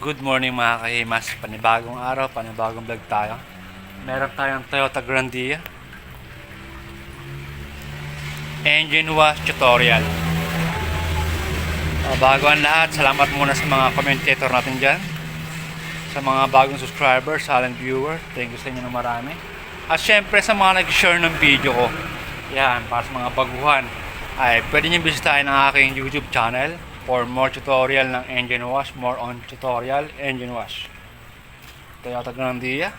Good morning mga kahimas. Panibagong araw, panibagong vlog tayo. Meron tayong Toyota Grandia engine wash tutorial. Bago ang lahat, salamat muna sa mga commentator natin dyan, sa mga bagong subscribers, silent viewer. Thank you sa inyo na marami. At syempre sa mga nag-share ng video ko, yan, para sa mga baguhan, ay pwede nyo bisitahin ang aking YouTube channel for more tutorial ng engine wash, more on tutorial engine wash. Toyota Grandia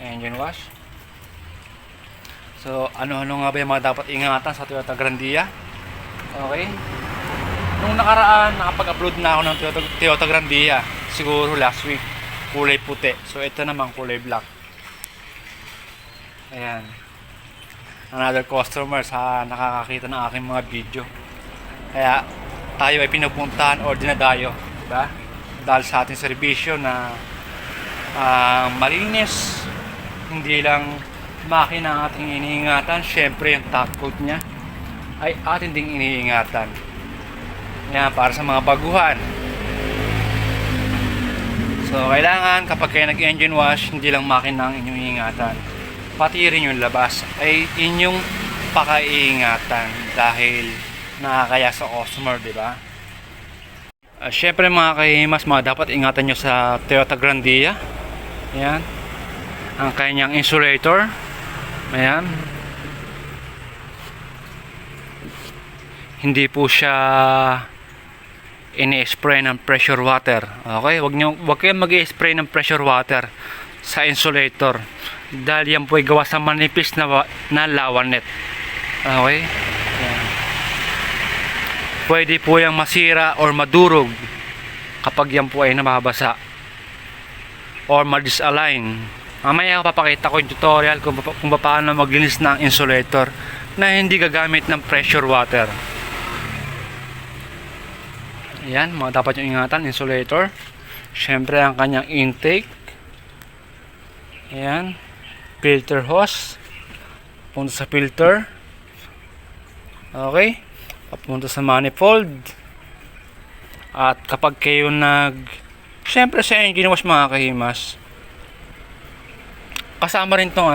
engine wash. So ano-ano nga ba yung mga dapat ingatan sa Toyota Grandia? Okay, nung nakaraan nakapag-upload na ako ng Toyota Grandia, siguro last week, kulay puti. So ito naman kulay black. Ayan, another customer sa nakakakita ng aking mga video. Kaya tayo ay pinupuntahan o dinadayo, diba? Dahil sa ating serbisyo na malinis, hindi lang makina ang ating iniingatan, syempre yung top coat nya ay ating ding iniingatan. Yan, para sa mga baguhan. So kailangan kapag kayo nag-engine wash, hindi lang makina ang inyong ingatan, pati rin yung labas ay inyong pakaiingatan dahil nakakaya sa customer, di ba? Syempre mga kahimas, mga dapat ingatan nyo sa Toyota Grandia. Ayan, ang kanyang insulator. Ayan, hindi po siya ini-spray ng pressure water. Okay, wag kayong mag-i-spray ng pressure water sa insulator dahil yan po ay gawa sa manipis na lawanet. Okay, ayan. Pwede po yung masira or madurog kapag yan po ay nababasa or ma-disalign. Mamaya papakita ko yung tutorial kung paano maglinis ng insulator na hindi gagamit ng pressure water. Ayan, mga dapat yung ingatan, insulator. Syempre ang kanyang intake. Ayan, filter hose, punta sa filter. Okay, papunta sa manifold. At kapag kayo syempre sa engine wash mga kahimas, kasama rin tong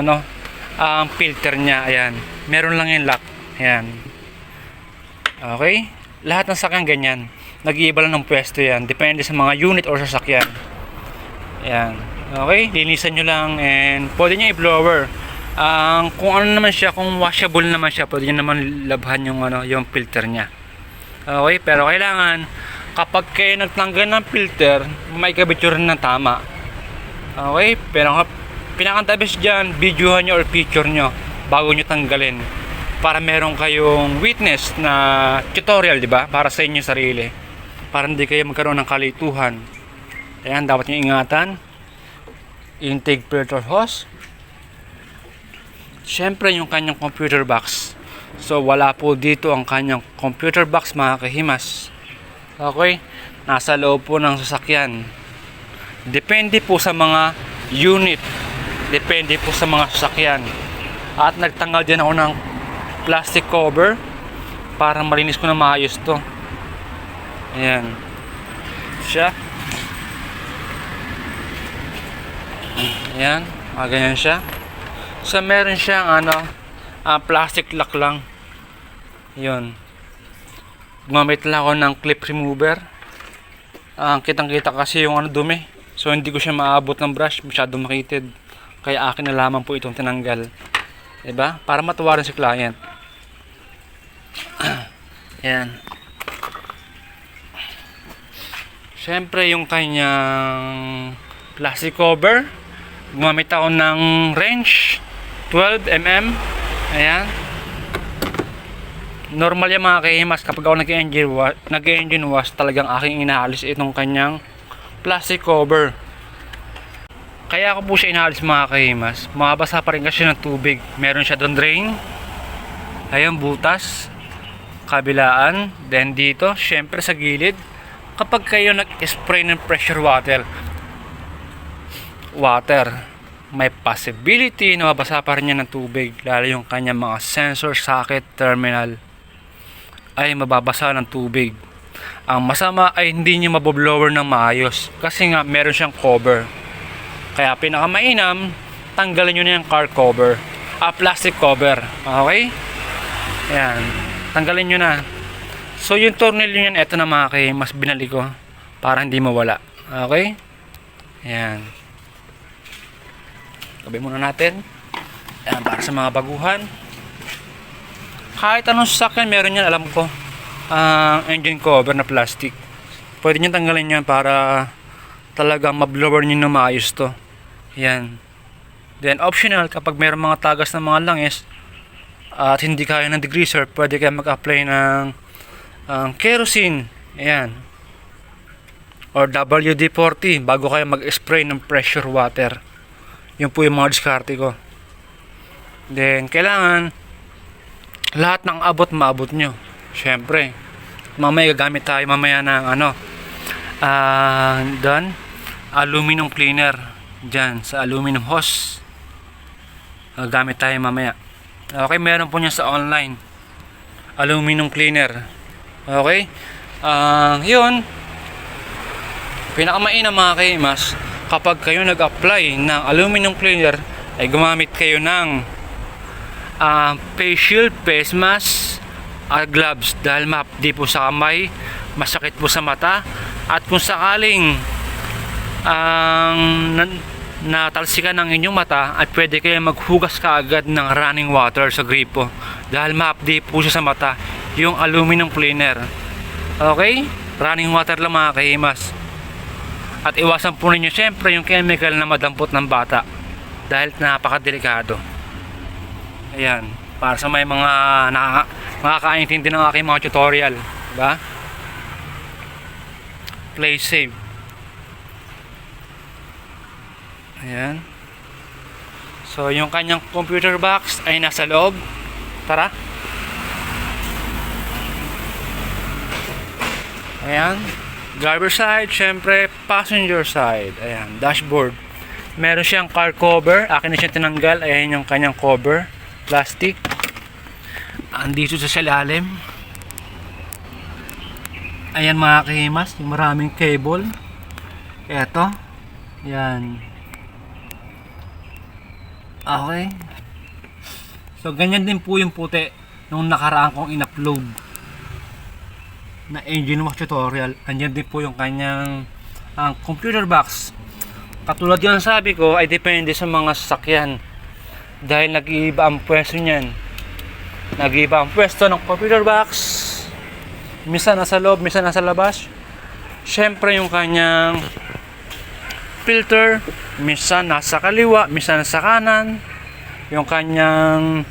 ang filter nya. Ayan, meron lang yung lock. Ayan, okay, lahat ng sakyan ganyan, nag-iiba lang ng pwesto yan, depende sa mga unit or sasakyan. Ayan, okay, linisan nyo lang and pwede nyo i-blower. Kung ano naman siya, kung washable naman siya, pwede nyo naman labhan yung filter nya. Okay, pero kailangan kapag kayo nagtanggal ng filter, may kabitsura na tama. Okay, pero pinakantabis dyan, videohan nyo or picture nyo bago nyo tanggalin, para meron kayong witness na tutorial, diba? Para sa inyo sarili, para hindi kayo magkaroon ng kalituhan. Ayan, dapat nyo ingatan. Intake filter hose. Syempre yung kanyang computer box. So wala po dito ang kanyang computer box mga kahimas. Okay, nasa loob po ng sasakyan. Depende po sa mga unit, depende po sa mga sasakyan. At nagtanggal din ako ng plastic cover para malinis ko na maayos to. Ayan siya. Ayan, ganyan siya. So meron siyang plastic lock lang. Yun, gumamit lang ako ng clip remover. Kitang kita kasi yung dumi, so hindi ko siya maabot ng brush, masyadong makitid. Kaya akin na lamang po itong tinanggal, diba? Para matuwa rin si client. Yan. Syempre yung kanyang plastic cover, gumamit ako ng wrench 12mm. Ayan, normal yan mga kahimas. Kapag ako nag-engine wash, talagang aking inaalis itong kanyang plastic cover. Kaya ako po siya inaalis mga kahimas, mabasa pa rin kasi ng tubig. Meron siya doon drain, ayan, butas kabilaan, then dito syempre sa gilid. Kapag kayo nag-spray ng pressure water, may possibility na mabasa pa rin yan ng tubig, lalo yung kanyang mga sensor socket terminal ay mababasa ng tubig. Ang masama ay hindi niyo maboblower ng maayos kasi nga meron siyang cover. Kaya pinakamainam, tanggalin nyo na yung car cover. Plastic cover. Okay? Ayan. Tanggalin nyo na. So yung tornilyo niyan, eto na mga kahimas, binalik ko para hindi mawala. Okay? Ayan. Tabi muna natin. Ayan, para sa mga baguhan. Kahit anong sasakyan, meron yan, alam ko. Engine cover na plastic. Pwede nyo tanggalin yan para talagang mablower nyo na maayos to. Yan. Then optional, kapag mayroong mga tagas ng mga langis at hindi kaya ng degreaser, pwede kayo mag-apply ng kerosene. Ayan. Or WD-40 bago kayo mag-spray ng pressure water. Yun po yung mga diskarte ko. Then kailangan lahat ng abot maabot nyo. Syempre, mamaya gagamit tayo mamaya ng aluminum cleaner dyan sa aluminum hose. Gamit tayo mamaya. Okay, meron po niya sa online, aluminum cleaner. Okay, yun, pinakamainam mga kaimas, kapag kayo nag-apply ng aluminum cleaner ay gumamit kayo ng face shield, face mask at gloves dahil di po sa kamay, masakit po sa mata, at kung sakaling natalsikan ng inyong mata at pwede kayo maghugas kaagad ng running water sa gripo dahil ma-update po siya sa mata yung aluminum cleaner. Okay? Running water lang mga kahimas. At iwasan po ninyo syempre yung chemical na madampot ng bata dahil napakadelikado. Ayan, para sa may mga nakakaintindi ng aking mga tutorial, diba? Play safe. Ayan. So yung kanyang computer box ay nasa loob. Tara. Ayan. Driver side, syempre passenger side. Ayan, dashboard. Meron siyang car cover. Akin na siya tinanggal. Ayan yung kanyang cover, plastic. Andito sa ilalim. Ayan mga kahimas, yung maraming cable. Eto. Ayan. Okay. So ganyan din po yung puti nung nakaraan kong in-upload na engine wash tutorial. Andyan din po yung kanyang computer box. Katulad yung sabi ko ay depende sa mga sasakyan dahil nag-iiba ang pwesto niyan. Nag-iiba ang pwesto ng computer box. Minsan nasa loob, minsan nasa labas. Syempre yung kanyang filter, minsan nasa kaliwa, minsan nasa kanan. Yung kanyang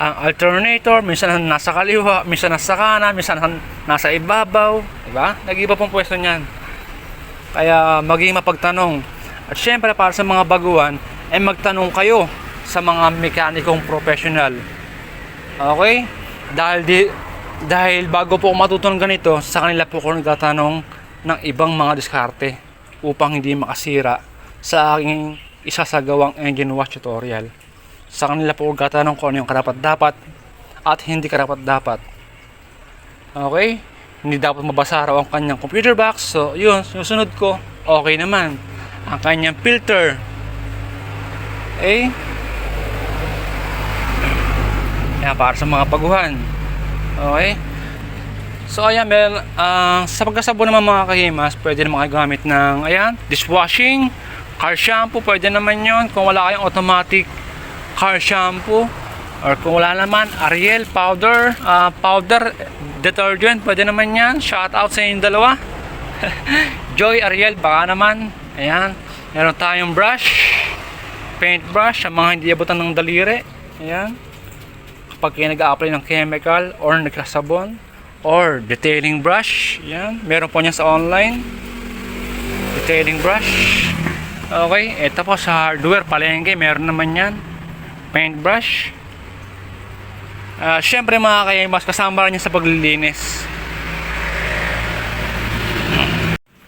alternator, minsan nasa kaliwa, minsan nasa kanan, minsan nasa ibabaw, diba? Nag-iba pong pwesto niyan. Kaya maging mapagtanong. At syempre para sa mga baguhan, ay magtanong kayo sa mga mekanikong professional. Okay? Dahil bago po matutunan ganito, sa kanila po ako nagtatanong ng ibang mga diskarte upang hindi makasira sa aking isasagawang engine wash tutorial. Sa kanila po gatanong ko ano yung karapat-dapat at hindi karapat-dapat. Okay? Hindi dapat mabasa raw ang kanyang computer box. So, yun, susunod ko, okay naman. Ang kanyang filter. Okay? Yan, para sa mga baguhan. Okay? So ayan, sa pagkasabon naman mga kahimas, pwede naman kayo gamit ng ayan, dishwashing, car shampoo, pwede naman yon. Kung wala kayong automatic car shampoo, or kung wala naman, Ariel powder, powder detergent, pwede naman yan. Shout out sa inyong dalawa. Joy, Ariel, baka naman. Ayan, meron tayong brush, paint brush, sa mga hindi abutan ng daliri. Ayan, kapag kayo nag-a-apply ng chemical or nagkasabon, or detailing brush. Yan, meron po niya sa online, detailing brush. Okay, ito po sa hardware palengke, meron naman yan, paint brush. Syempre mga kahimas, kasama rin niya sa paglilinis.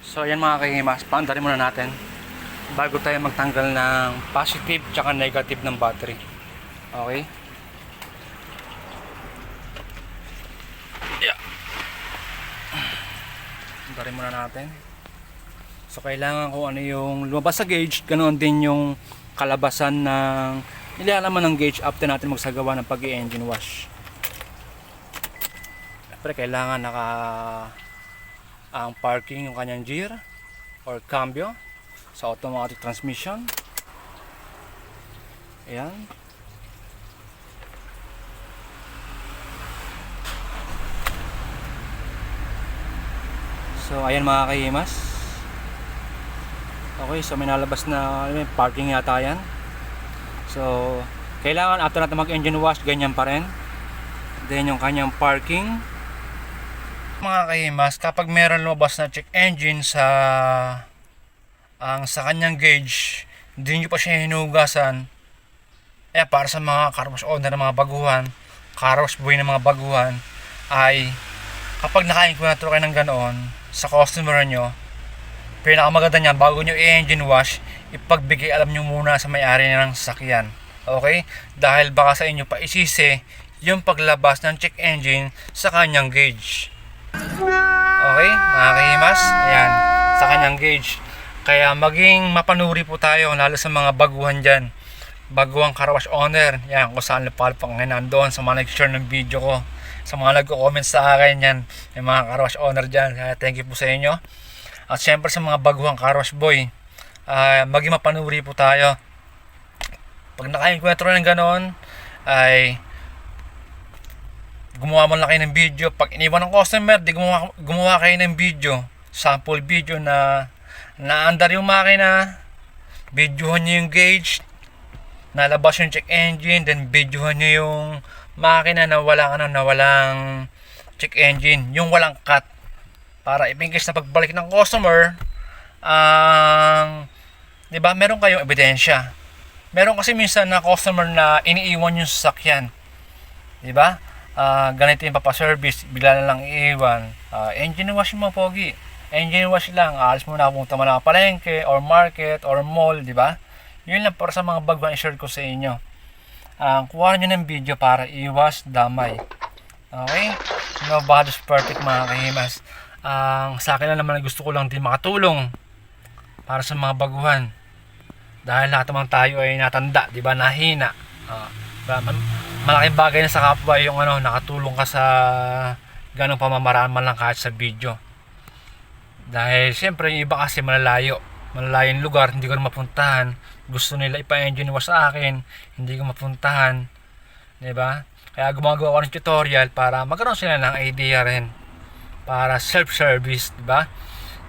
So ayan mga kahimas, paandarin muna natin bago tayo magtanggal ng positive tsaka negative ng battery. Okay. Sundarin muna natin. So kailangan kung ano yung lumabas sa gauge, ganoon din yung kalabasan ng nilalaman ng gauge after natin magsagawa ng pag-i-engine wash. Pero kailangan ang parking yung kanyang gear or cambio sa automatic transmission. Ayan. So ayan mga kahimas. Okay, so may nalabas na parking yata yan. So kailangan after natin mag-engine wash, ganyan pa rin. Then yung kanyang parking. Mga kahimas, kapag meron lumabas na check engine sa kanyang gauge, hindi nyo pa siya hinugasan. Para sa mga car wash owner ng mga baguhan, car wash boy ng mga baguhan, ay kapag naka-encounter kayo ng ganoon sa customer nyo, pinakamaganda niya bago nyo i-engine wash, ipagbigay alam nyo muna sa may-ari ng sasakyan. Okay? Dahil baka sa inyo pa isisi yung paglabas ng check engine sa kanyang gauge. Okay? Mga kahimas, ayan, sa kanyang gauge. Kaya maging mapanuri po tayo, lalo sa mga baguhan dyan, baguhang car wash owner. Yan, kung saan napalpang ngayon nandoon sa mga nag-share ng video ko, sa mga nagko-comment sa akin yan, may mga car wash owner dyan. Kaya thank you po sa inyo. At syempre sa mga baguhang car wash boy, maging mapanuri po tayo. Pag naka-encuentro ng ganoon, ay gumawa mo lang kayo ng video. Pag iniwan ng customer, di gumawa kayo ng video, sample video na naandar yung makina, videohan nyo yung gauge, nalabas yung check engine, then videohan nyo yung makina na walang check engine, yung walang cut, para ipingkis na pagbalik ng customer, di ba, meron kayong ebidensya. Meron kasi minsan na customer na iniiwan yung sasakyan, di ba? Ganito yung papaservice, bigla na lang iiwan. Engine wash mo, pogi, engine wash lang, alis mo na, punta mo na palengke or market or mall, di ba? Yun lang para sa mga baguhan i-share ko sa inyo. Kuha nyo ng video para iwas damay. Okay? Nobody's perfect mga kahimas. Sa akin lang naman gusto ko lang din makatulong para sa mga baguhan. Dahil lahat naman tayo ay natanda, di ba? Nahina. Malaking bagay na sa kapwa yung nakatulong ka sa ganong pamamaraan man lang kahit sa video. Dahil siyempre yung iba kasi malalayong lugar, hindi ko na mapuntahan. Gusto nila ipa-engine wash sa akin, hindi ko mapuntahan, di ba? Kaya gumagawa ko ng tutorial para magkaroon sila ng idea rin, para self-service, di ba?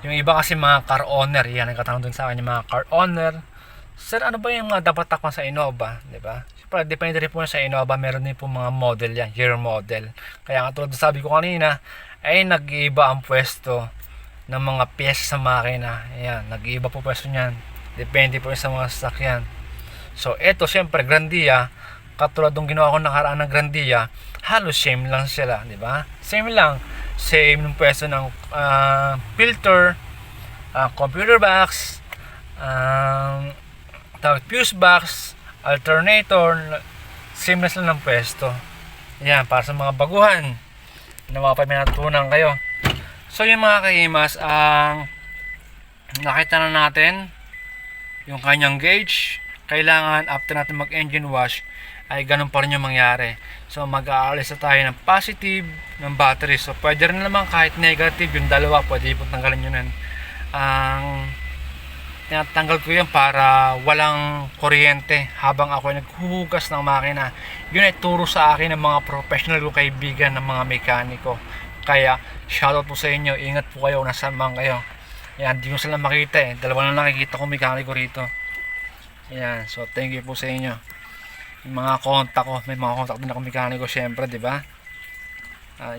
Yung iba kasi mga car owner, yan nagkatanong dun sa akin yung mga car owner, sir, ano ba yung mga dapat takpan sa Innova, di ba? Siyempre, depende rin po sa Innova, meron din po mga model yan, year model. Kaya nga tulad na sabi ko kanina, ay nag-iiba ang pwesto ng mga pyesa sa makina. Ayan, nag-iiba po pwesto niyan. Depende po sa mga sasakyan. So, eto syempre Grandia, katulad ng ginawa ko nakaraan ng Grandia, halos same lang sila, di ba? Same lang. Same ng pwesto ng filter, computer box, fuse box, alternator, same na sila ng pwesto. Ayan, para sa mga baguhan na mga natutunan kayo. So yung mga kahimas, nakita na natin yung kanyang gauge. Kailangan after natin mag-engine wash ay ganun pa rin yung mangyari. So mag-aalis na tayo ng positive ng battery. So pwede rin naman kahit negative, yung dalawa pwede po tanggalin yun. Tinatanggal ko yun para walang kuryente habang ako ay naghuhugas ng makina. Yun ay turo sa akin ng mga professional ko kaibigan ng mga mekaniko. Kaya shoutout po sa inyo, ingat po kayo nasaan man kayo. Yan, di ko sila makita dalawa lang nakikita ko mekaniko rito. Yan, so thank you po sa inyo. Yung mga kontak ko, may mga kontak din ako mekaniko syempre, di ba?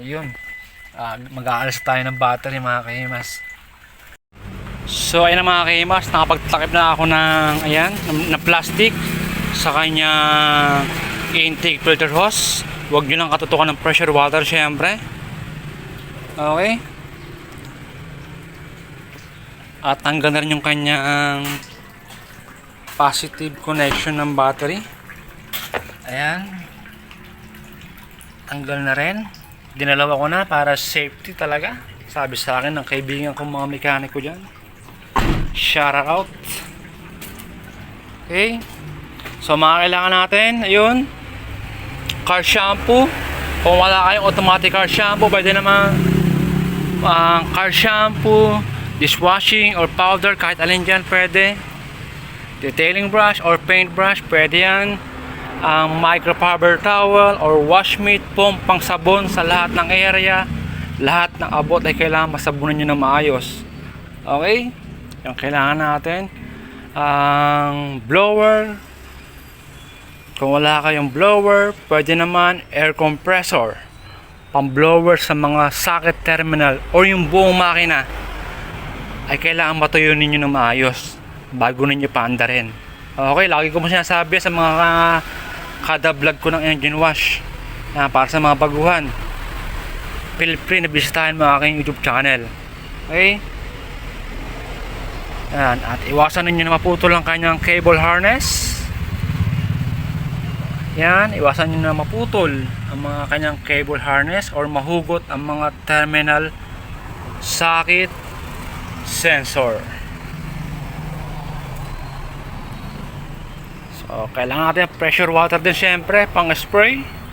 Yun. Mag-aalis tayo ng battery mga kahimas. So ayun na mga kahimas, nakapagtakip na ako ng ayan, na plastic sa kanya intake filter hose. Huwag nyo lang katutukan ng pressure water syempre. Okay. At tanggal na rin yung kanyang positive connection ng battery. Ayan. Tanggal na rin. Dinalawa ko na para safety talaga. sabi sa akin ng kaibigan kong mga mekaniko dyan. Shout out. Okay. So mga kailangan natin, ayun, car shampoo. Kung wala kayong automatic car shampoo, pwede naman car shampoo, dishwashing or powder, kahit alin dyan pwede. Detailing brush or paint brush, pwede yan. Ang microfiber towel or wash mitt, foam pang sabon sa lahat ng area. Lahat ng abot ay kailangan masabunan nyo na maayos. Okay? Yung kailangan natin ang blower. Kung wala kayong blower, pwede naman air compressor, pang blower sa mga socket terminal or yung buong makina ay kailangan matuyo ninyo na maayos bago ninyo paandarin. Okay, lagi ko mo sinasabi sa mga kada vlog ko ng engine wash na para sa mga baguhan, feel free na bisitahin mo aking YouTube channel. Okay? Yan. At iwasan ninyo na maputol ang kanyang cable harness. Yan. Iwasan nyo na maputol ang mga kanyang cable harness or mahugot ang mga terminal socket sensor. So, kailangan natin pressure water din syempre pang spray.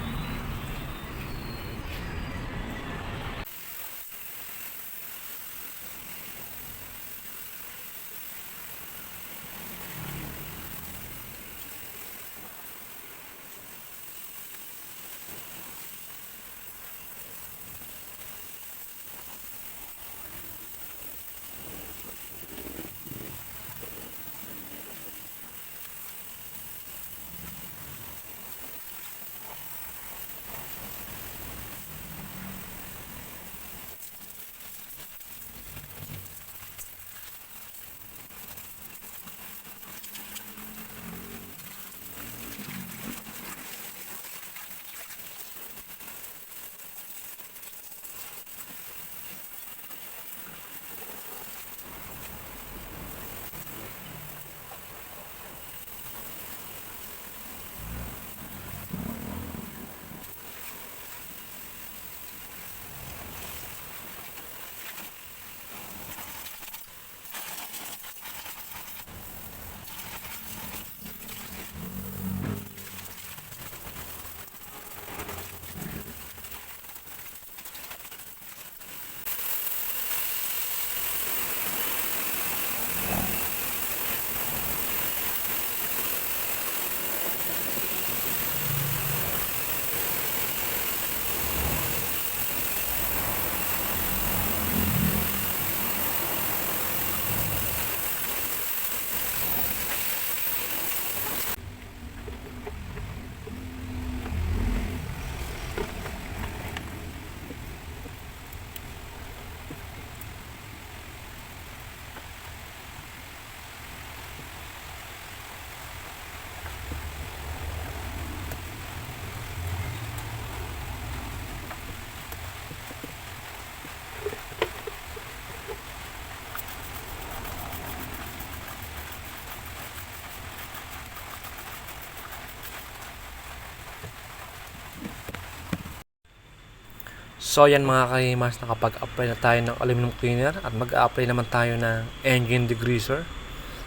So yan mga kahimas, nakapag-apply na tayo ng aluminum cleaner at mag-apply naman tayo ng engine degreaser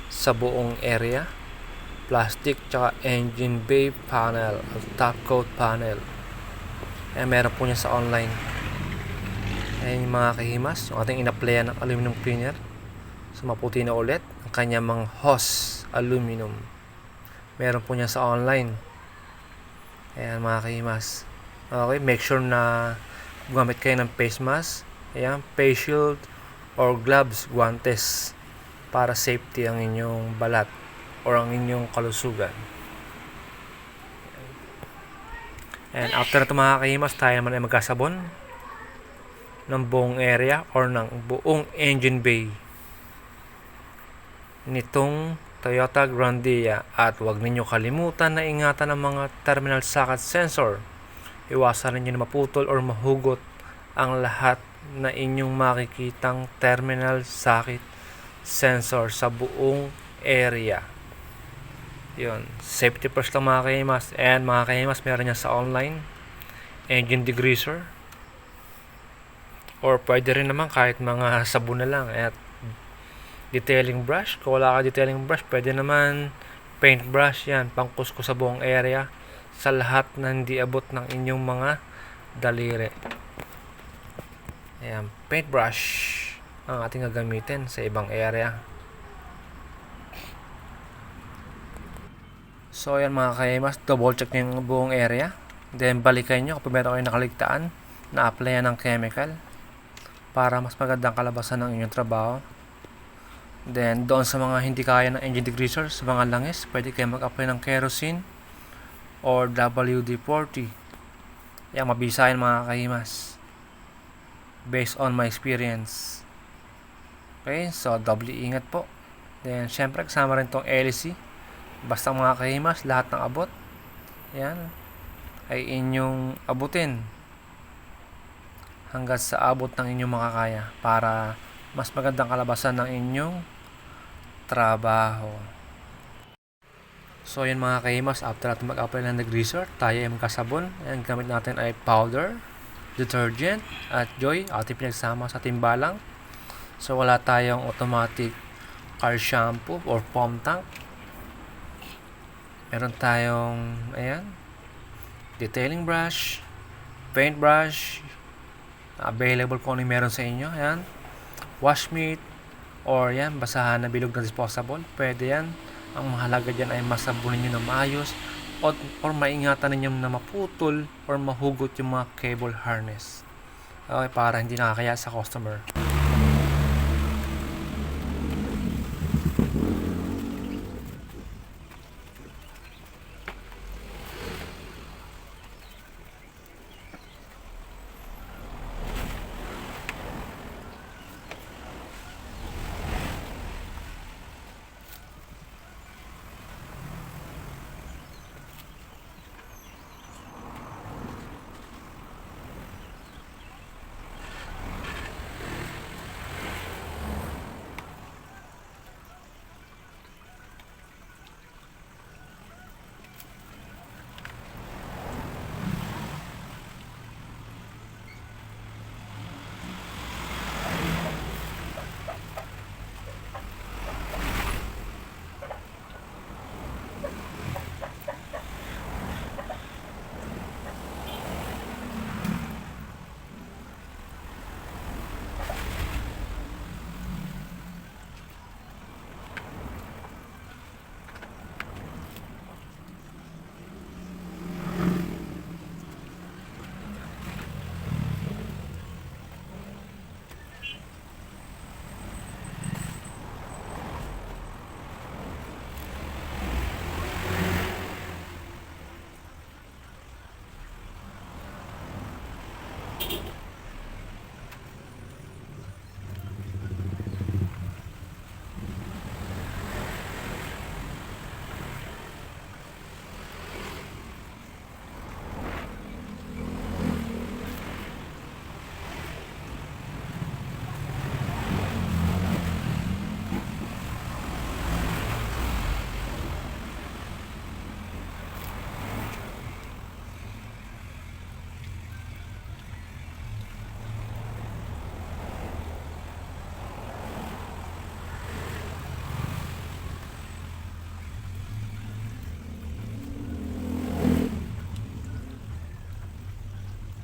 sa buong area, plastic tsaka engine bay panel at top coat panel. Meron po niya sa online. Ayan yung mga kahimas, yung ating in-applyan ng aluminum cleaner. So maputi na ulit ang kanyang mga hose aluminum. Meron po niya sa online. Ayan mga kahimas. Okay, make sure na gumamit kayo ng face mask, ayan, face shield or gloves, guantes para safety ang inyong balat or ang inyong kalusugan. And after ito mga kahimas, tayo naman ay magkasabon ng buong area or ng buong engine bay nitong Toyota Grandia. At huwag ninyo kalimutan na ingatan ang mga terminal socket sensor. Iwasan ninyo na maputol or mahugot ang lahat na inyong makikitang terminal socket sensor sa buong area. Yun, safety first lang mga kahimas. And mga kahimas, meron niya sa online engine degreaser Or pwede rin naman kahit mga sabon na lang. At detailing brush, kung wala ka detailing brush, pwede naman paint brush. Yan, pangkuskus sa buong area sa lahat na hindi abot ng inyong mga daliri. Ayan, paint brush ang ating gagamitin sa ibang area. So ayan mga kaimas, double check nyo yung buong area. Then balikan nyo kung meron kayo nakaligtaan na applyan ng chemical para mas magandang kalabasan ng inyong trabaho. Then doon sa mga hindi kaya ng engine degreaser, sa mga langis, pwede kayo mag-apply ng kerosene or WD-40. Yan, mabisa yan mga kaimas, based on my experience. Okay, so doubly ingat po. Then syempre kasama rin tong LC. Basta mga kahimas, lahat ng abot, yan, ay inyong abutin hanggang sa abot ng inyong makakaya para mas magandang kalabasan ng inyong trabaho. So yan mga kahimas, after natin mag-apply ng degreaser, tayo ay magkasabon. Ang gamit natin ay powder, detergent, at Joy, ating pinagsama sa timbalang. So wala tayong automatic car shampoo or foam tank. Meron tayong, ayan, detailing brush, paint brush, available kung ano yung meron sa inyo. Ayan, wash mitt, or yan, basahan na bilog na disposable. Pwede yan. Ang mahalaga dyan ay masabunin nyo na maayos or maingatan ninyo na maputol or mahugot yung mga cable harness. Okay, para hindi nakakaya sa customer.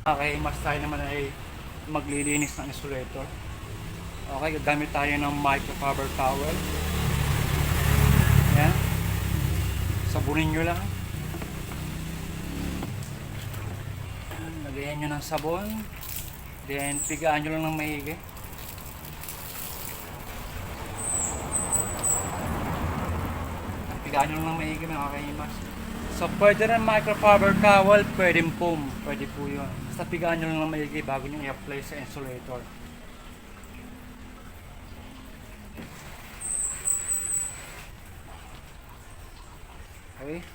Okay, mas tayo naman ay maglilinis ng insulator. Okay, gagamit tayo ng microfiber towel. Yan. Sabunin nyo lang. Lagayan nyo ng sabon. Then, pigaan nyo lang ng maigi. Pigaan nyo lang ng maigi mga kahimas. So, pwede rin microfiber towel, pwede foam. Pwede po yun. Basta pigaan nyo lang ng maigi bago nyo i-apply sa insulator. Okay.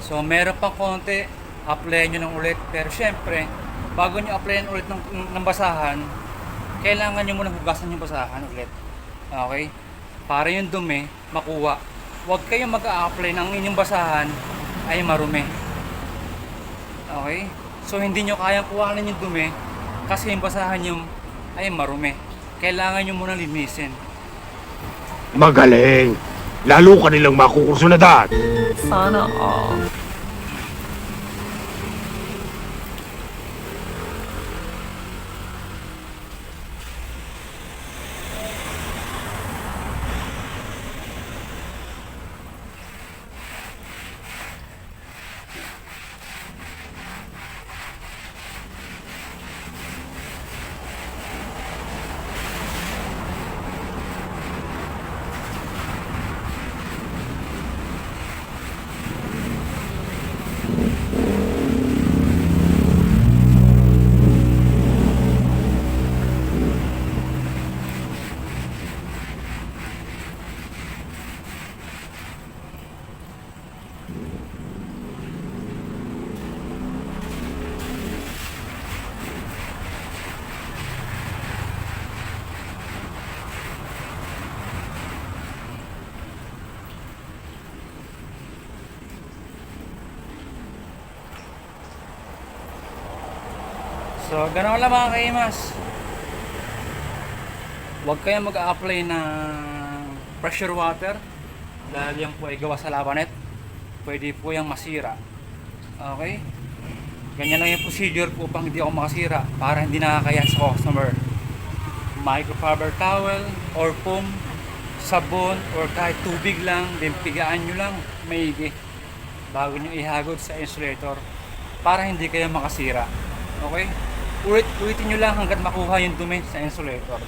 So meron pang konti, applyan nyo ng ulit. Pero syempre, bago nyo applyan ulit ng basahan, kailangan nyo muna hugasan yung basahan ulit. Okay? Para yung dumi makuha. Huwag kayong mag-a-apply ng inyong basahan ay marumi. Okay? So hindi nyo kayang kuhanin yung dumi kasi yung basahan nyo ay marumi. Kailangan nyo muna linisin. Magaling! Lalo ka nilang makukursunadaan! Sana all. So, ganun lang mga kaimas. Huwag kayong mag-a-apply ng pressure water dahil yan po ay gawa sa labanet. Pwede po yung masira. Okay? Ganyan lang yung procedure po upang hindi ako makasira para hindi nakakaya sa customer. Microfiber towel or foam, sabon or kahit tubig lang, then pigaan nyo lang maigi bago nyo ihagod sa insulator para hindi kayo makasira. Okay? Ulitin nyo lang hanggat makuha yung dumi sa insulator.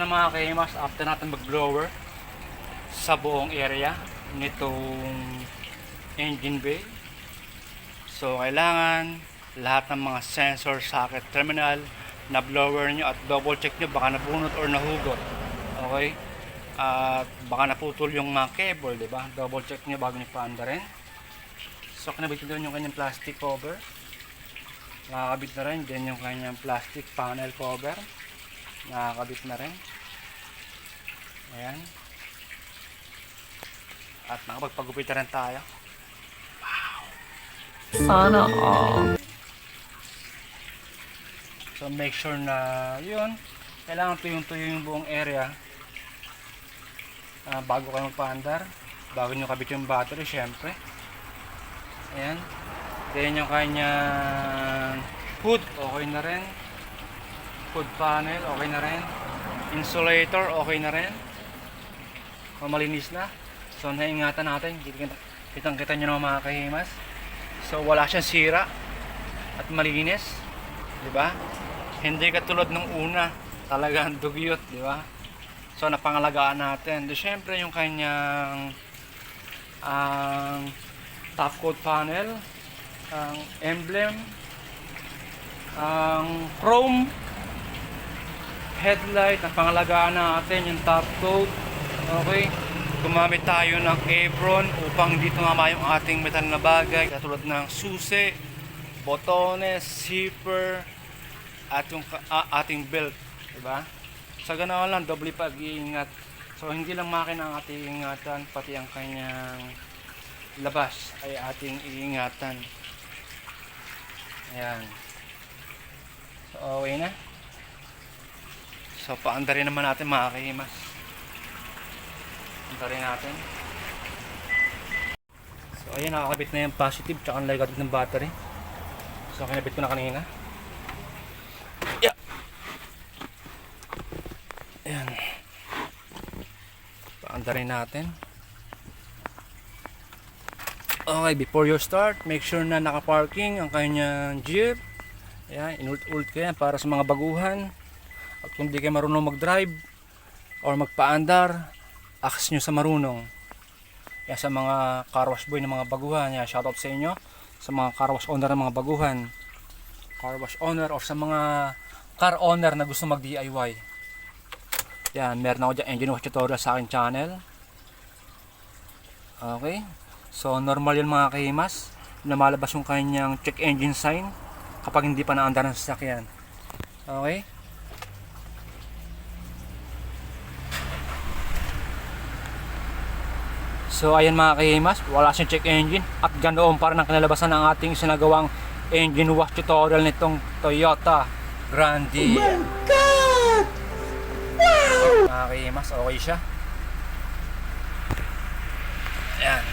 na mga kahimas, after natin mag-blower sa buong area nitong engine bay. So kailangan lahat ng mga sensor socket terminal na blower nyo at double check nyo baka nabunot or nahugot. Okay? At baka naputol yung mga cable, di ba? Double check nyo bago nyo paanda rin. So kinabit nyo yung kanyang plastic cover. Nakakabit na rin. Then yung kanyang plastic panel cover. Nakakabit na rin. Ayan. At nakapagpagupit na rin tayo. Sana all. So make sure na yun, kailangan tuyong-tuyo yung buong area bago kayo magpa-andar, bago nyo kabit yung battery syempre. Ayan. Then yung kanyang hood, okay na rin. Hood panel, okay na rin. Insulator, okay na rin. Malinis na. So naingatan natin, kitang-kita nyo naman mga kahimas. So wala siyang sira at malinis, di ba? Hindi katulad nung una, talagang dugyot, di ba? So napangalagaan natin. Di syempre yung kanyang top coat panel, ang emblem, ang chrome headlight, napangalagaan natin yung top coat. Okay? Gumamit tayo ng apron upang dito tumama yung ating metal na bagay katulad ng susi, botones, zipper, at yung ating belt, diba? Sa ganoon lang, doble pag-iingat. So hindi lang makina ang ating ingatan, pati ang kanyang labas ay ating iingatan. Ayan. So okay na. So paandarin naman natin mga kahimas. Paandarin natin. So ayan, nakakabit na yung positive tsaka negative ng battery. So kinabit ko na kanina. Yeah. Ayan. Paandarin natin. Okay, before you start, make sure na naka-parking ang kanyang jeep. Ayan, inult-ult ko yan para sa mga baguhan. At kung di kayo marunong mag-drive or magpaandar, access nyo sa marunong. Yan, sa mga car wash boy ng mga baguhan. Yan, shoutout sa inyo. Sa mga car wash owner ng mga baguhan. Car wash owner or sa mga car owner na gusto mag-DIY. Yan, meron ako dyan engine wash tutorial sa aking channel. Okay. So, normal yun mga kahimas. Lumalabas yung kanyang check engine sign kapag hindi pa naandar ng sasakyan. Okay. So ayan mga kahimas, wala siyang check engine at ganoon pa rin ang kinalabasan ng ating sinagawang engine wash tutorial nitong Toyota Grande. Oh my God! Wow! Mga kahimas, okay siya. Ayan.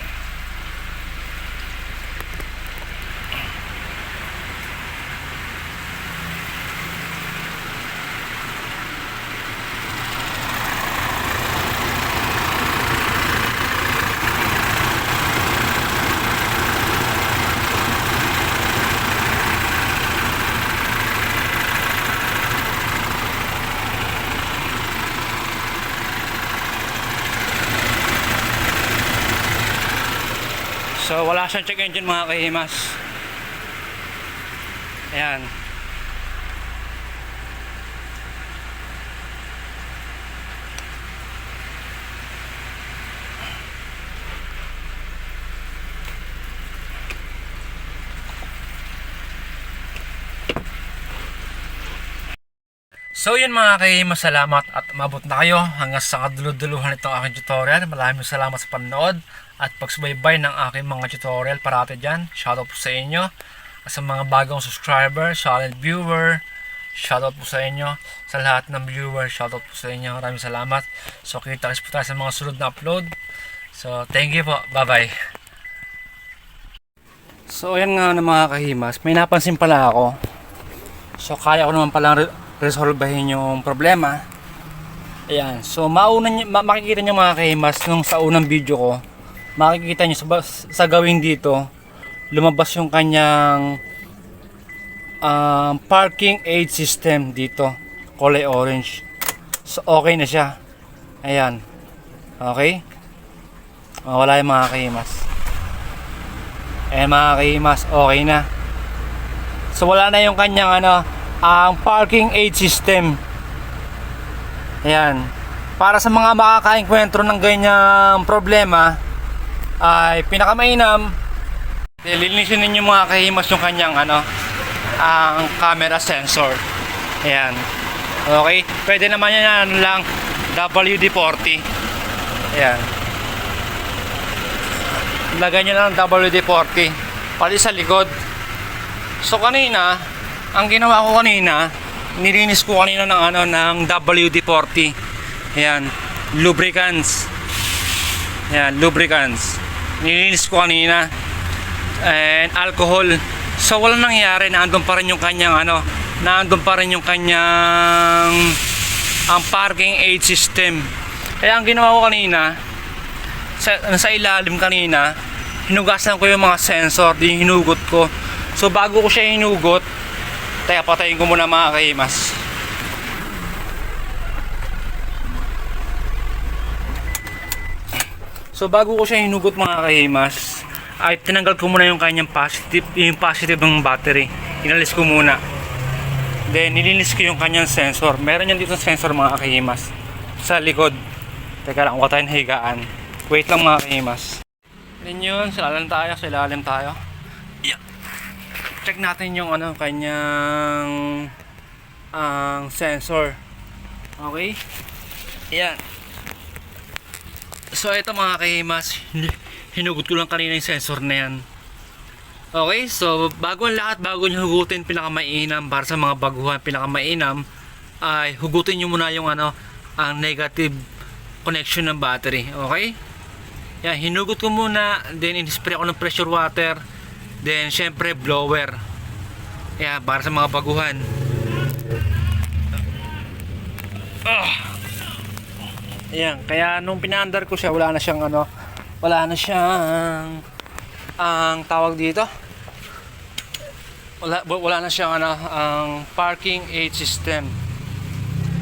So wala siyang check engine mga kahimas. Ayan. So yun mga kahimas, salamat at umabot na kayo hanggang sa kaduluduluhan itong aking tutorial. Maraming salamat sa panonood at pagsubaybay ng aking mga tutorial parati dyan. Shoutout po sa inyo. At sa mga bagong subscriber, silent viewer, shoutout po sa inyo. Sa lahat ng viewer, shoutout po sa inyo. Maraming salamat. So kita-kits po tayo sa mga sunod na upload. So thank you po. Bye bye. So ayan nga na mga kahimas, may napansin pala ako. So kaya ko naman palang resolbahin yung problema. Ayan. So makikita nyo mga kahimas nung sa unang video ko, makikita nyo sa gawin dito, lumabas yung kanyang parking aid system dito, kulay orange. So, okay na siya. Ayan. Okay? Wala yung mga kahimas. Ayan mga kahimas, okay na. So wala na yung kanyang ang parking aid system. Ayan. Para sa mga makakaengkwentro ng ganyang problema, ay pinakamainam, lilinisin ninyo mga kahimas yung kanyang ang camera sensor. Ayan. Okay? Pwede naman yan lang WD-40. Ayan. Lagay nyo lang WD-40 pati sa likod. So kanina, ang ginawa ko kanina, nilinis ko kanina ng WD-40. Ayan, lubricants. Ayan, lubricants. Nilinis ko kanina. And alcohol. So walang nangyari, naandun pa rin yung kanyang naandun pa rin yung kanyang ang parking aid system. Kaya ang ginawa ko kanina, sa ilalim kanina, hinugasan ko yung mga sensor, din hinugot ko. So bago ko siya hinugot, teka patayin ko muna mga kahimas. So bago ko siya hinugot mga kahimas, ay tinanggal ko muna yung kanyang positive ng battery. Inalis ko muna. Then nilinis ko yung kanyang sensor. Meron yan dito sensor mga kahimas sa likod. Teka lang, huwag tayong higaan. Wait lang mga kahimas. Then yun, sa ilalim tayo. Yeah. Check natin yung kanyang ang sensor. Okay? Ayan. So ito mga kahimas, hinugot ko lang kanina yung sensor na yan. Okay, so bago ang lahat, bago nyo hugutin pinakamainam para sa mga baguhan, pinakamainam ay hugutin nyo muna yung ang negative connection ng battery. Okay? Yan, hinugot ko muna, then in-spray ako ng pressure water, then syempre blower. Yan, para sa mga baguhan. Ayan, kaya nung pinaandar ko siya, wala na siyang ang tawag dito. Wala na siyang ang parking aid system.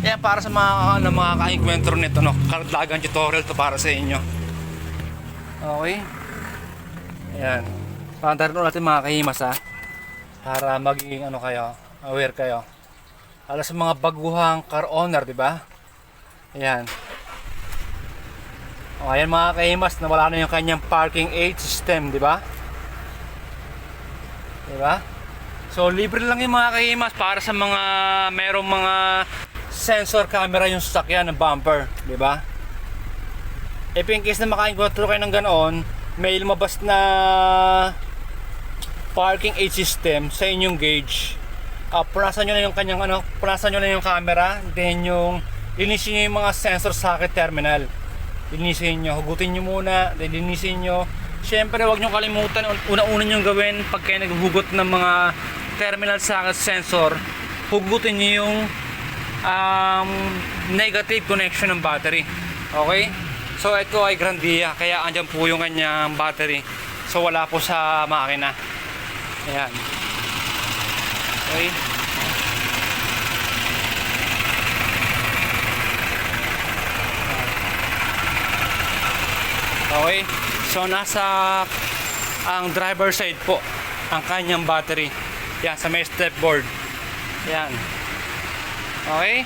Ayan, para sa mga kaengkwentro nito, karagdagang tutorial to para sa inyo. Okay. Ayan. Paandar natin mga kahimas para maging kayo, aware kayo. Para sa mga baguhang car owner, di ba? Ayan. O, ayan mga kahimas, nawala na yung kanyang parking aid system, di ba? Di ba? So libre lang yung mga kahimas para sa mga merong mga sensor camera yung sasakyan ng bumper, di ba? If in case na maka-encounter kayo ng ganoon, may lumabas na parking aid system sa inyong gauge. Punasan nyo na yung kanyang punasan nyo na yung camera, then yung linisin nyo yung mga sensor socket terminal. Linisin nyo, hugutin nyo muna, then linisin nyo. Siyempre huwag nyo kalimutan, una-una nyo gawin pag kayo naghuhugot ng mga terminal socket sensor, hugutin nyo yung negative connection ng battery. Okay? So ito ay Grandia, kaya andyan po yung kanyang battery. So wala po sa makina. Ayan. Okay. Okay. So nasa ang driver side po ang kanyang battery. Yan, sa may step board. Yan. Okay.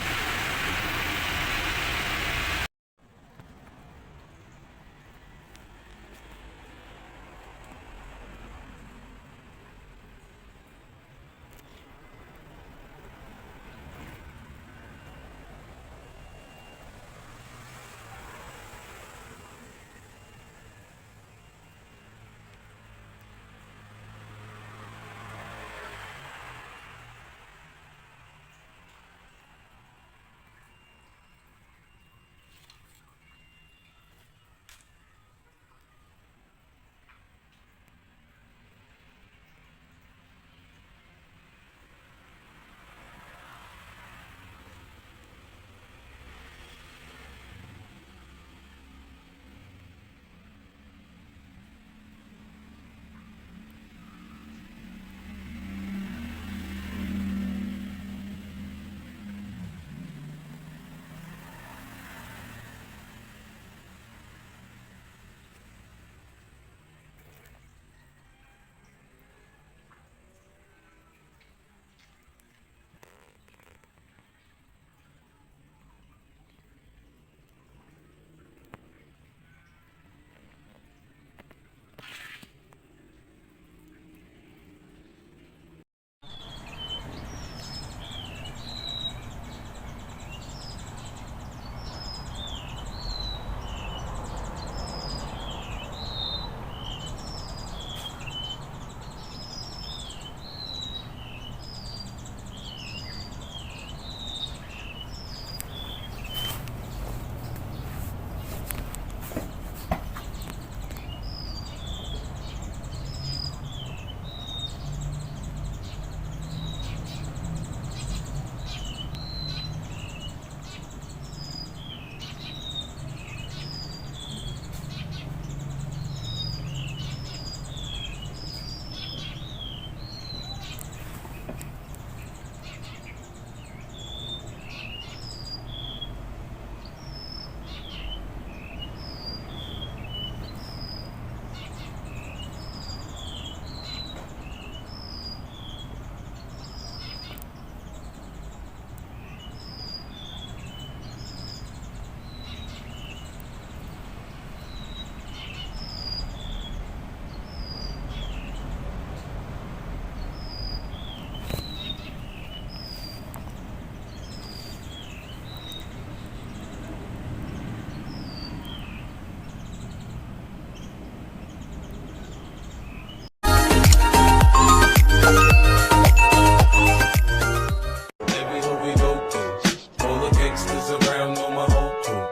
gangsters around on my whole crew.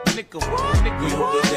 We hope